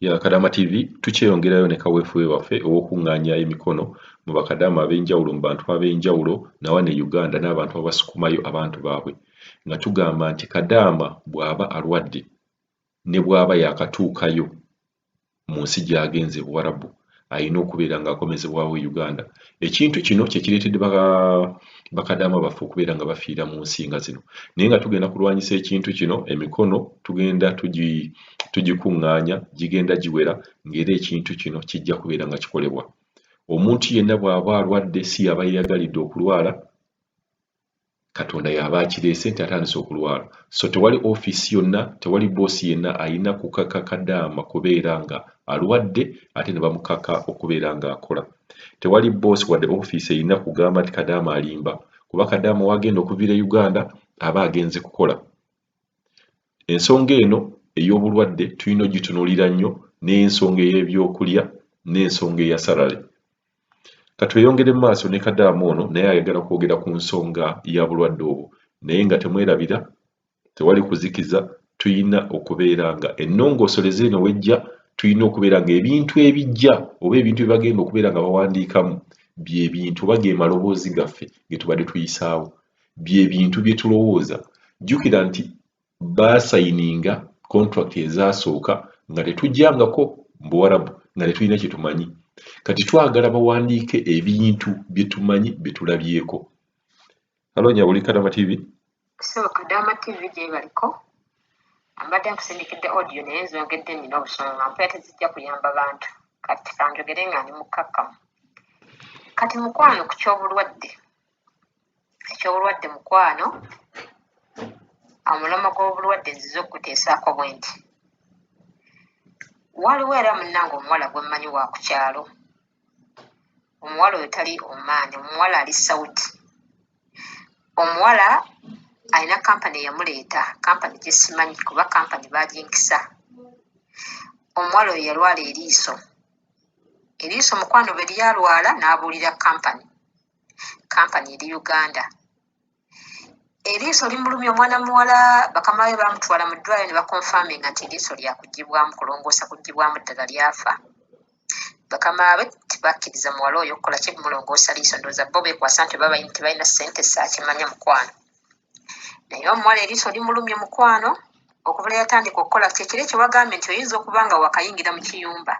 ya Kadama TV tukyeyongerayo ne kaweefube waffe ow'okuŋŋaanya emikono mu bakadaama ab'enjawulo mu bantu ab'enjawulo nawa ne Uganda n'abantu abasukumayo abantu baabwe nga tugamba nti Kadaama bw'aba alwadde ne bw'aba yaakatuukayo mu nsi gy'agenze Buwarabu ayina okubeera ng'akomezebwawo Uganda. Ekintu kino kye kireetedde bakadaama baffe okubeera nga bafiira mu nsi nga zino. Naye nga tugenda kulwanyisa ekintu kino, emikono tugenda tugikuŋŋaanya, gigenda giwera ng'era ekintu kino kijja kubeera nga kikolebwa. Omuntu yenna bw'aba alwadde si yaba yeyagalidde okulwala, Katonda y'aba akireese nti atandise okulwala. So tewali ofiisi yonna, tewali boosi yenna ayina kukaka Kadaama kubeera nga alwadde ate ne bamukaka okubeera ng'akola. Tewali boosi wadde ofiisi erina kugamba nti Kadaama alimba, kuba Kadaama w'agenda okuviira Uganda aba agenze kukola. Ensonga eno ey'obulwadde tulina ogitunuulira nnyo n'ensonga ey'ebyokulya n'ensonga eya salale. Katweyongere mu maaso ne Kadaama ono naye ayagala kwogera ku nsonga ya bulwadde obwo, naye nga temwerabira, tewali kuzikiza, tuyina okubeera nga ennongoosoleze eno wejja, tuyina okubeera nga ebintu ebijja oba ebintu bye bagenda okubeera nga bawandiikamu bye bintu oba ge maloboozi gaffe ge tubadde tuyisaawo, bye bintu bye tulowooza. Jjukira nti baasayininga contract ezaasooka nga tetujjangako mu Buwarabu nga tetulina kye tumanyi. Kati twagala bawandiike ebintu bye tumanyi bye tulabyeko. Halo Nyawuli, Kadama TV. So Kadama TV gye baliko ambadde nkusindikidde audio naye nzongedde nnina obusonga mpera tezijja kuyamba bantu kati kanjogere nga ndi mukkakkamu. Kati mukwano ku ky'obulwadde, eky'obulwadde mukwano, omulama gw'obulwadde nziza okuteesaako bwe nti waliwo era munnange omuwala gwe mmanyi wa ku kyalo. Omuwala oyo tali Omaani, omuwala ali Saudi. Omuwala alina kampani eyamuleeta, kampani gye simanyi kuba kampani baaginkisa. Omuwala oyo yalwala eriiso. Eriiso mukwano bwe lyalwala n'abuulira kampani eri Uganda. Eriiso limulumya omwana muwala, bakama be baamutwala mu ddwaliro ne bakonfaminga nti eriiso lyakuggyibwamu, kulongoosa kuggyibwamu ddala lyafa. Bakama be tebakkiriza muwala oyo okukola ki kumulongoosa liiso, ndowooza bo beekwasa nti tebalina ssente saakimanya mukwano. Naye omuwala eriiso limulumye mukwano, okuva lwe yatandika okukola kyekiro ekyo bagambye nti oyinza okuba nga wakayingira mu kiyumba.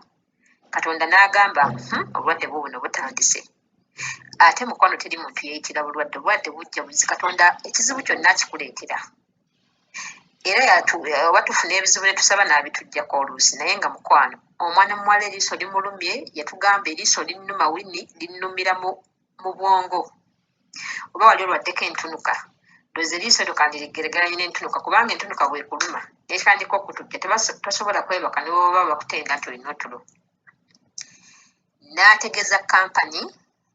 Katonda n'agamba obulwadde bwo buno butandise. Ate mukwano teri muntu yeeyitira bulwadde, obulwadde bujja buzi, Katonda ekizibu kyonna akikuleetera. Era oba tufuna ebizibu ne tusaba n'abituggyako oluusi, naye nga mukwano omwana muwala eriiso limulumye, yatugamba eriiso linnuma wini, linnumira mu bwongo. Oba wali olwaddeko entunuka, ndowooza eriiso eryo kandirigeraganye n'entunuka, kubanga entunuka bw'ekuluma n'ekitandika okutujja tosobola kwebaka ne bwe baba bakutenda nti olina otulo. N'ategeeza kampani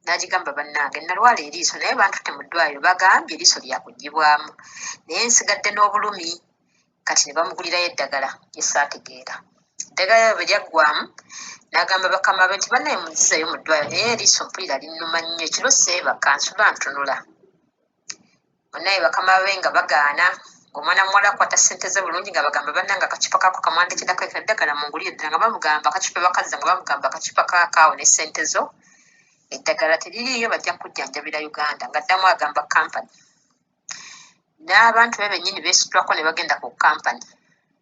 n'agigamba bannange nalwala eriiso naye bantutte mu ddwaliro bagambye eriiso lyakuggyibwamu naye nsigadde n'obulumi. Kati ne bamugulirayo eddagala lye saategeera. Eddagala bwe lyaggwamu n'agamba bakama be nti bannaye munzizayo mu ddwaliro naye eriiso mpulira linnuma nnyo, ekiro seebaka nsula ntunula. Bannaye bakama be nga bagaana, ng'omwana muwala akwata ssente ze bulungi nga bagamba bannange akacupa kaako kamwandikiddako eddagala mungulire ddala, nga bamugamba akacupa bakazza nga bamugamba akacupa kaakaawo ne ssente zo. Eddagala teririiyo bajja kujjanjabira Uganda, ng'addamu agamba kampani. N'abantu be bennyini beesitulako ne bagenda ku kampani,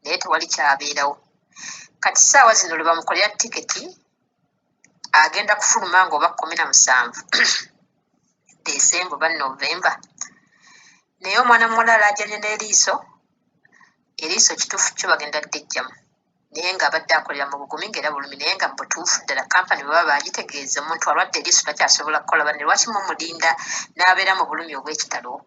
naye tewali kyabeerawo. Kati ssaawa zino lwe bamukolera tiketi agenda kufuluma ng'oba 17 Desemba oba Novemba. Naye omwana muwala alaajanye n'eriiso, eriiso kituufu kyo bagenda ddejjamu. Naye ng'abadde akolera mu bugumi ng'era bulumi, naye nga mu butuufu ddala kampani bwe baba bagitegeeza omuntu alwadde eriiso takyasobola kukola, banne lwaki mumulinda n'abeera mu bulumi obw'ekitalo?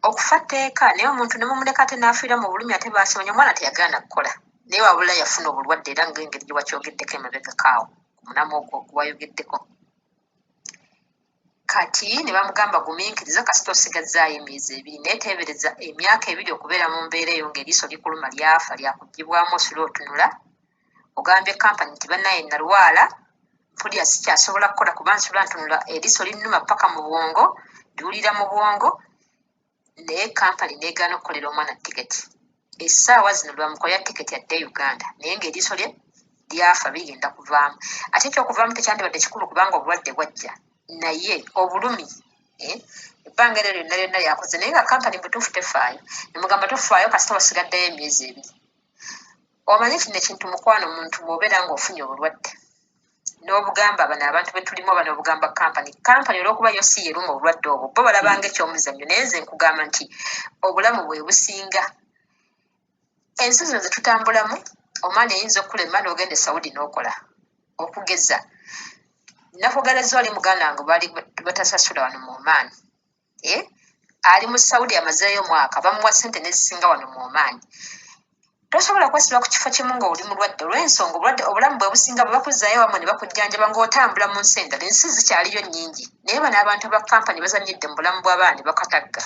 Okufa tteeka, naye omuntu ne mumuleka ate n'afiira mu bulumi ate baasimanya omwana teyagaana kukola. Naye wabula yafuna obulwadde era ng'engeri gye wakyogeddeko emabegakaawo ku munamu ogwo gwayogeddeko. Kati ne bamugamba gumiikiriza kasita osigazzaayo emyezi 2 naye teebereza emyaka 2 okubeera mu mbeera eyo ng'eriiso likuluma lyafa lyakuggyibwamu osula otunula. Ogambye kampani nti bannaye nalwala mpulira sikyasobola kukola kuba nsula ntunula, eriiso linnuma paka mu bwongo, liwulira mu bwongo. Naye kampani n'egaana okukolera omwana tiketi. Essaawa zino lwe bamukolera tiketi adde Uganda naye ng'eriiso lye lyafa bigenda kuvaamu ate ekyokuvaamu tekyandibadde kikulu kubanga obulwadde bwajja naye obulumi ebbanga eryo lyonna lyonna lyakoze naye nga kampani butuufu tefaayo nemugamba tofaayo kasita wasigaddeyo emyezi ebiri omanyi kino ekintu mukwano omuntu bw'obeera ng'ofunye obulwadde n'obugamba bano abantu betulimu bano obugamba kampani olw'okuba yo si yeruma obulwadde obwo bo balabanga ekyomuzannyo naye nze nkugamba nti obulamu bwe businga ensi zino zetutambulamu omwana eyinza okulema n'ogenda e Saudi n'okola okugeza nakugalazza wali muganda wange baali batasasula wano mu Oman ali mu Saudi amazeeyo omwaka bamuwa ssente nezisinga wano mu Oman tosobola kwesiba ku kifo kimu nga oli mulwadde olw'ensonga obulamu bwe businga bwe bakuzzaayo wamwe ne bakujjanjaba ng'otambula mu nsi endala ensi zikyaliyo nnyingi naye bano abantu ba kampani bazannyidde mu bulamu bw'abaana bakatagga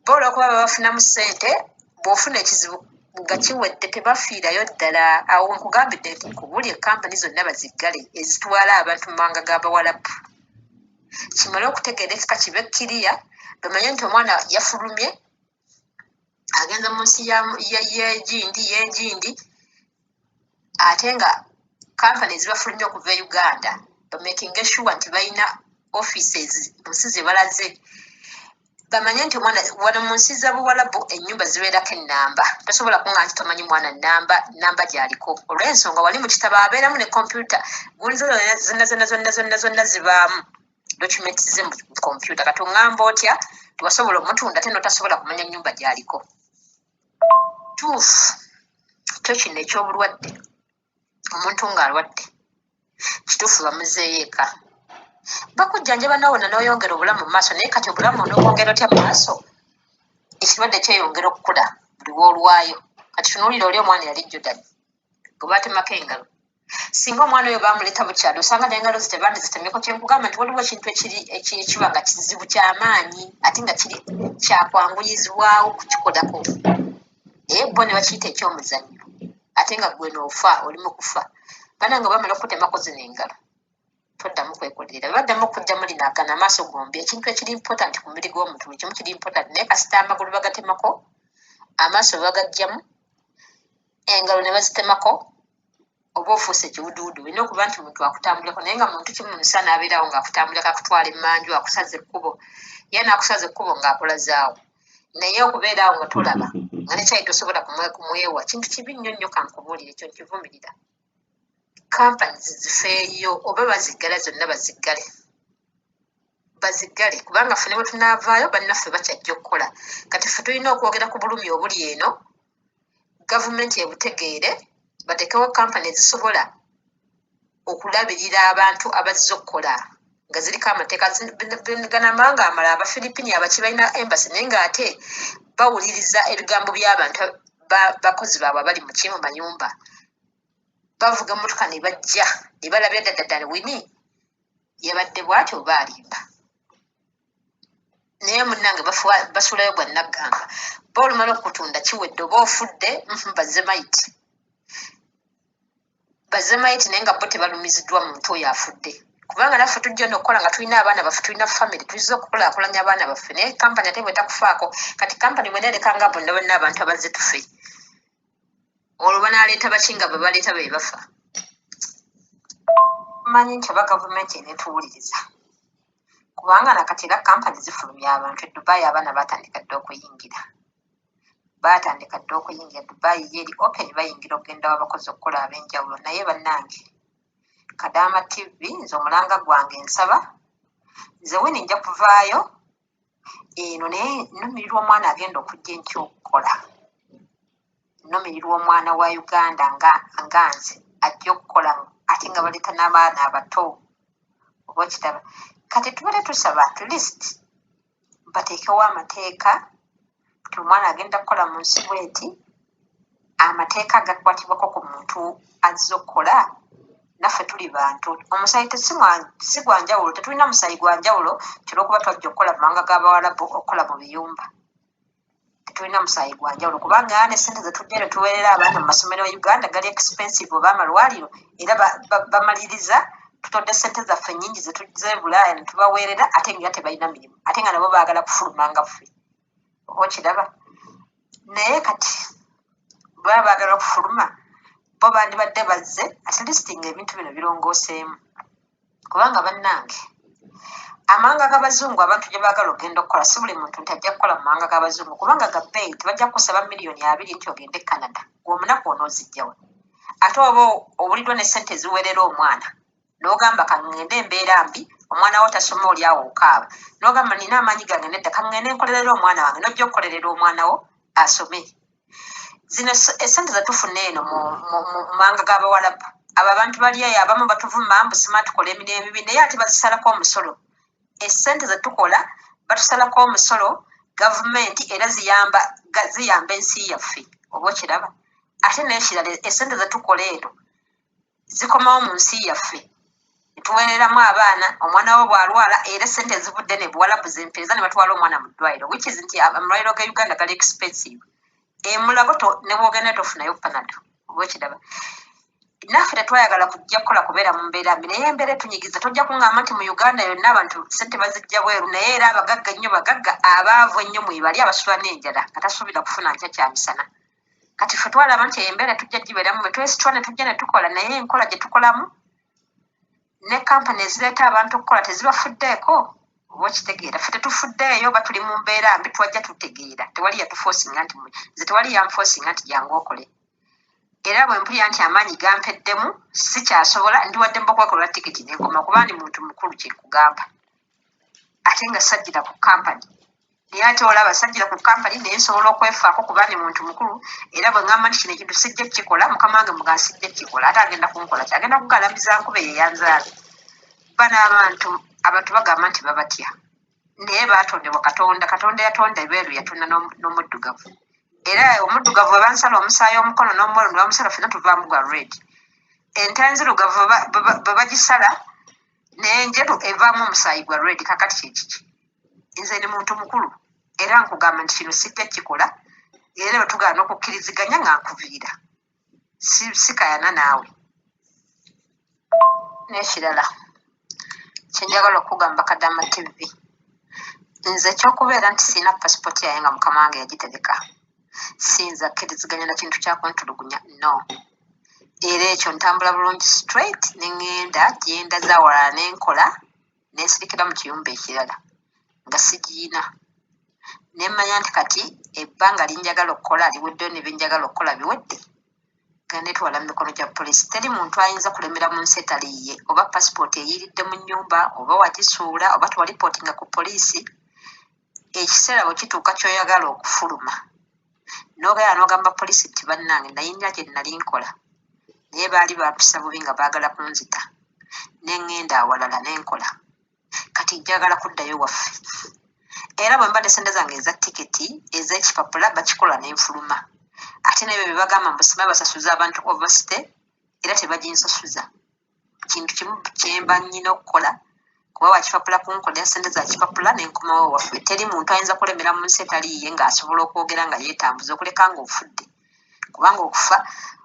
bo olw'okuba babafunamu ssente bw'ofuna ekizibu nga kiwedde tebafiirayo ddala awo nkugambidde nti kubuli ekampani zonna baziggale ezitwala abantu mu mawanga g'Abawalabu kimale okutegeerekeka kibe kkiriya bamanye nti omwana yafulumye agenza mu nsi y'egindi ate nga kampani ezibafulumye okuva e Uganda bamakinga sure nti balina offices mu nsi ze balaze bamanye nti omwana wano mu nsi z'Abawalabu ennyumba zibeerako ennamba tosobola kunga nti tomanyi mwana namba gy'aliko olw'ensonga wali mu kitabo abeeramu ne kompyuta gulizo zonna zibaamu documenti ze mu kompyuta katuŋŋamba otya tiwasobola omutunda te notasobola kumanya ennyumba gy'aliko tuufu kyo kino eky'obulwadde omuntu ng'alwadde kituufu bamuzeeyo eka bakujjanjaba nawona n'oyongera obulamu mu maaso naye kati obulamu n'obwongera otya mu maaso ekirwadde kyeyongera okukula buli w'olwayo kati tunuulira oli omwana yali jjodani gwe baatemako engalo singa omwana oyo baamuleeta bukyali osanga n'engalo ze tebandizitemyeko kyenkugamba nti waliwo ekintu ekiba nga kizibu ky'amaanyi ate nga kiri kyakwanguyizibwawo kukikolako bo ne bakiyita ekyomuzannyo ate nga gwe n'ofa oli mu kufa bananga bamala okutemako zino engalo toddamu kwekolerera baddamu okujja muli naagana amaaso gombi ekintu ekiri important ku mubiri gw'omuntu buli kimu kiri important naye kasita amagulu bagatemako amaaso bagajjamu engalo ne bazitemako oba ofuuse ekiwuduwudu olina okuba nti muntu akutambulako naye nga muntu kimu musana abeerawo ng'akutambulako akutwala emmanju akusaza ekkubo ye n'akusaza ekkubo ng'akulazaawo naye okubeeraawo nga tolaba nga nekyayi tosobola kumwewa kintu kibi nnyo nnyo kankubuulira ekyo nkivumirira kampani zifeeyo oba baziggala zonna baziggale kubanga ffe ne bwe tunaavaayo bannaffe bakyajja okukola kati ffe tulina okwogera ku bulumi obuli eno gavumenti ebutegeere batekewo kampani ezisobola okulabirira abantu abazze okukola nga ziriko amateeka ganamanga amala abafiripini abaki balina embasi naye ng'ate bawuliriza ebigambo by'abantu bakozi baabwe abali mu kimu mayumba bavuga motoka ne bajja ne balabya ddala wini yabadde bw'atyo oba alimba naye munnange basuulayo gwa naggamba ba olumala okutunda kiwedde oba ofudde bazemaiti naye nga bo tebalumiziddwa muntu oyo afudde kubanga naffe tujja n'okukola nga tulina abaana baffe tulina famire tuyinza okukulaakulanya abaana baffe naye kampani ate bwe takufaako kati kampani bwe neerekanga bonna bonna abantu abazze tufe olwo banaaleeta bakinga bwe baleeta be bafa manyi nti oba gavumenti enetuwuliriza kubanga nakati era kampani zifulumya abantu e Dubai abaana batandika dde okuyingira Dubai yeri open bayingira okugenda wabakozi okukola ab'enjawulo naye bannange Kadaama TV nze omulanga gwange nsaba nze wini nja kuvaayo eno naye nnumirirwa omwana agenda okujja enkya okukola nnumirirwa omwana wa Uganda nga nze ajja okukola ate nga baleeta n'abaana abato oba kitaba kati tubale tusaba at least bateekewo amateeka ti omwana agenda kukola mu nsi bweti amateeka agakwatibwako ku muntu azze okukola naffe tuli bantu omusayi si gwa njawulo tetulina musayi gwa njawulo kyolwokuba twajja okukola mu mawanga g'Abawalabu okukola mu biyumba tetulina musayi gwa njawulo kubanga ne ssente zetujja ne tuweerera abaana mu masomero ya Uganda gali expensive oba amalwaliro era bamaliriza tutodde ssente zaffe nnyingi zetuzze Bulaaya ne tubaweerera ate nga tebalina mirimu ate nga nabo baagala kufuluma nga ffe oba kiraba naye kati baba baagala okufuluma bo bandibadde bazze at least ng'ebintu bino birongooseemu kubanga bannange amawanga g'abazungu abantu gye baagala ogenda okukola si buli muntu nti ajja kukola mu mawanga g'abazungu kubanga gabbeeyi tebajja kukusaba miliyoni 2 nti ogende e Canada gwomunaku onoozijjawa ate oba obuliddwa ne ssente ziwerera omwana n'ogamba kaŋŋende embeera mbi omwana wo tasoma oli awo okaaba n'ogamba nina amaanyi gange nedda kaŋŋende nkolerera omwana wange n'ojja okukolerera omwana wo asome zino essente zetufuna eno mu mawanga g'abawalabu abo abantu bali eyo abamu batuvuma mbusima tukola emirimu emibi naye ate bazisalako omusolo essente zetukola batusalako omusolo gavumenti era ziyamba ensi yaffe oba okiraba ate n'ekirala essente zetukola eno zikomawo mu nsi yaffe netuweereramu abaana omwana wo bw'alwala era essente ezivudde ne buwalabu zempeeza ne batwala omwana mu ddwaliro which is nti amalwaliro ga Uganda gali expensive emulago ne bwogenda tofunayo panado oba okiraba naffe tetwayagala kujja kukola kubeera mu mbeera mbi naye embeera etunyigiza tojja kuŋŋamba nti mu Uganda yonna abantu ssente bazijja bweru naye era abagagga ennyo bagagga abaavu ennyo mwebali abasula n'enjala nga tasuubira kufuna nkya kya misana kati ffe twalaba nti embeera tujja gibeeramu twesitwa ne tujja ne tukola naye enkola gye tukolamu ne kampani ezireeta abantu okukola tezibafuddeeko oba okitegeera ffe tetufuddeeyo oba tuli mu mbeera mbi twajja tutegeera tewali yatufoosinga nti nze tewali yanfoosinga nti jangu okole era bwe mpulira nti amaanyi gampeddemu sikyasobola ndiwaddemu okwekolera tikiti nenkoma kuba ndi muntu mukulu kyekugamba ate nga sajjira ku kampani naye ate olaba sajjira ku kampani naye nsobola okwefaako kuba ndi muntu mukulu era bwe ŋŋamba nti kino ekintu sijja kukikola mukama wange muga sijja kukikola ate agenda kunkola ki agenda kugalamiza nkube ye yanzaala bana abantu bagamba nti babatya naye baatondebwa katonda yatonda ebeeru yatonda n'omuddugavu era omuddugavu we bansala omusaayi omukono n'omweru ne bamusala ffenna tuvaamu gwa red ente enzirugavu bwe bagisala n'enjeru evaamu omusaayi gwa red kakati kyekiki nze ni muntu mukulu era nkugamba nti kino sijja kikola era bwe tugaana okukkiriziganya nga nkuviira sikayana naawe n'ekirala kyenjagala okugamba Kadama TV nze ekyokubeera nti siina pasipooti yaye nga mukama wange yagitereka sinza kkiriziganya na kintu kyakuntulugunya no era ekyo ntambula bulungi straight neŋŋenda gyenda zaawalala n'enkola n'ensirikira mu kiyumba ekirala nga sigiina nemmanya nti kati ebbanga linjagala okukola liweddeyo ne benjagala okukola biwedde nga netwala mu mikono gya poliisi teri muntu ayinza kulemera mu nsi etaliiye oba pasipooti eyiiridde mu nnyumba oba wagisuula oba twalipootinga ku poliisi ekiseera bwe kituuka kyoyagala okufuluma n'obeera n'ogamba poliisi nti bannange nayinja gye nali nkola naye baali bampisa bubi nga baagala kunzita neŋŋenda awalala n'enkola kati njagala kuddayo waffe era bwe mbadde sente zange eza tiketi ez'ekipapula bakikola n'enfuluma ate nebyo bye bagamba mbusima basasuza abantu ovasite era tebaginsasuza kintu kimu kyemba nnyina okukola kuba wakipapula kunkolera sente za kipapula n'enkomawo waffe teri muntu ayinza kulemera mu nsi etaliiye ng'asobola okwogera nga yeetambuza okuleka nga ofudde kubanga okufa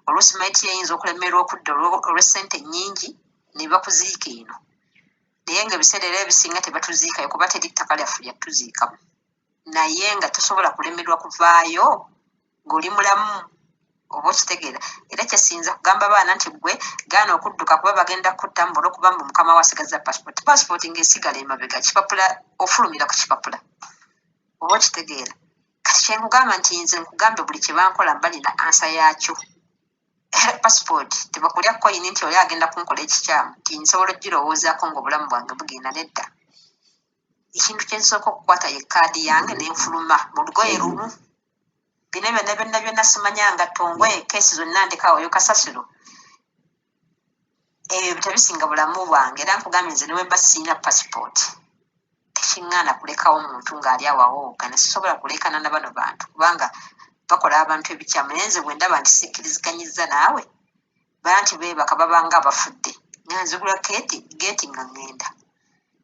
oluusi maiti yeyinza okulemerwa okudda olw'essente nnyingi ne bakuziika eno naye nga ebiseera era ebisinga tebatuziikayo kuba teri ttaka lyaffe lyatuziikamu naye nga tosobola kulemerwa kuvaayo ng'oli mulamu oba okitegeera era kyesinza kugamba baana nti gwe gaana okudduka kuba bagenda kutta mbula okuba mbu mukama wasigaza pasipooti ng'esigala emabega kipapula ofulumira ku kipapula oba okitegeera kati kyenkugamba nti nze nkugambe buli kye bankola mbalina ansa yaakyo pasipooti tebakulya koyini nti oli agenda kunkola ekikyamu nti nsobola ogirowoozaako ng'obulamu bwange bugenda nedda ekintu kyensooka okukwata ye kaadi yange n'enfuluma mu lugoye lumu bino byonna simanyanga tongoye keesi zonna ndekawoyo kasasiro ebyo tebisinga bulamu bwange era nkugambye nze niwe mba siina pasipooti tekiŋŋaana kulekawo muntu ng'ali awawooka nesisobola kulekana na bano bantu kubanga bakola abantu ebikyamu naye nze bwe ndaba nti sikkiriziganyizza naawe bala nti beebaka babanga abafudde nga nzigula geeti nga ŋŋenda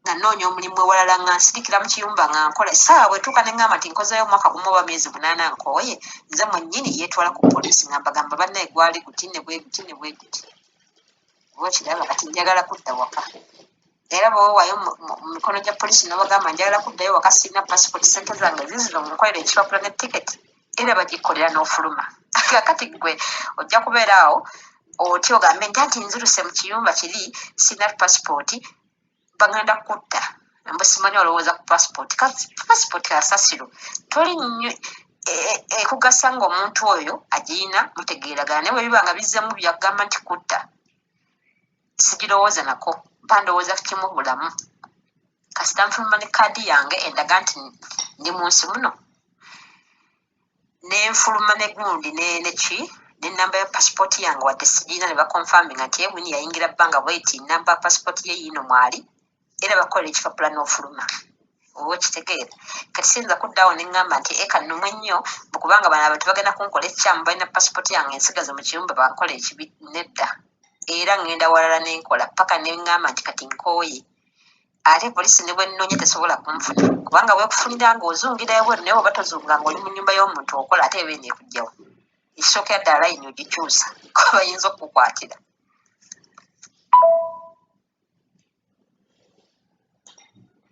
nga nnoonya omulimu ewalala nga nsirikira mu kiyumba nga nkola essaawa bwetuuka ne ŋŋamba nti nkozeyo omwaka gumu oba myezi 8 nkooye nze mwennyini yeetwala ku poliisi nga mbagamba bannaye gwali guti ne bwe guti ne bwe guti oba okiraba kati njagala kudda waka era bwewaayo mu mikono gya poliisi nobagamba njagala kuddayo waka siina pasipooti sente zange zizino munkolera ekipapula ne tiketi era bagikkolera n'ofuluma kakati gwe ojja kubeera awo otyo ogambe nti nziruse mu kiyumba kiri sina passport bagenda kutta mbu simanyi olowooza ku passport asasiro toli nnyo ekugasa ng'omuntu oyo agirina mutegeeragana naye bwe biba nga bizzemu byagamba nti kutta sigirowooza nako bandowooza kimu bulamu kasita nfuluma ne kaadi yange endaga nti ndi mu nsi muno nenfuluma ne gundi neki nenamba ya passport yange wadde sigirina ne bakonfaminga nti ebuni yayingira bbanga bweti namba passport ye yiino mwali era bakolera ekipapula n'ofuluma oba okitegeera kati siyinza kuddaawo ne ŋŋamba nti eka nnumwe nnyo bukubanga bano abantu bagenda kunkola ekikyamu balina passport yange ensigaze mu kiyumba bankola ekibi nedda era ŋŋenda walala nenkola paka ne ŋŋamba nti kati nkooye ate poliisi ne bwe nnoonya tesobola kunfuna kubanga bwekufunira ng'ozungira ebweru naye oba tozunga ng'oli mu nnyumba y'omuntu okola ate eba eneekugjawo ekisookera ddala layini ogikyusa kuba bayinza okukukwatira